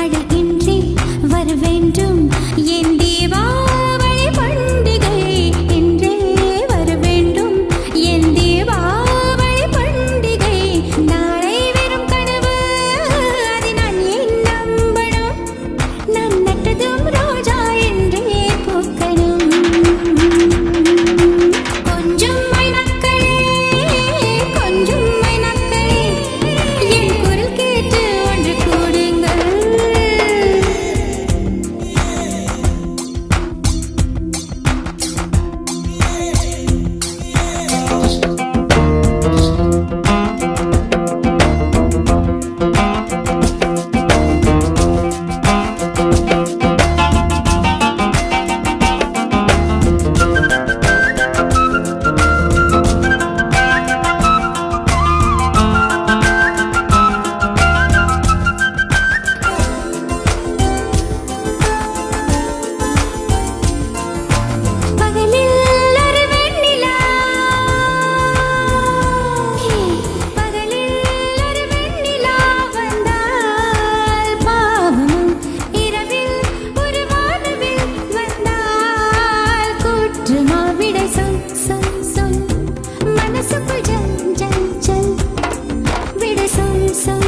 அழகின்றி வர வேண்டும் என் தீபாவளி பண்டிகை என்றே வர வேண்டும் என் தீபாவளி பண்டிகை நாளை வெறும் கனவு அதை நான் ஏன் நம்பணும் நான் நட்டதும் ரோஜா என்றே பூக்கணும் கொஞ்சம் மைனக்களே கொஞ்சம் மைனக்களே என் குரல் கேட்டு ஒன்று கூடுங்கள் So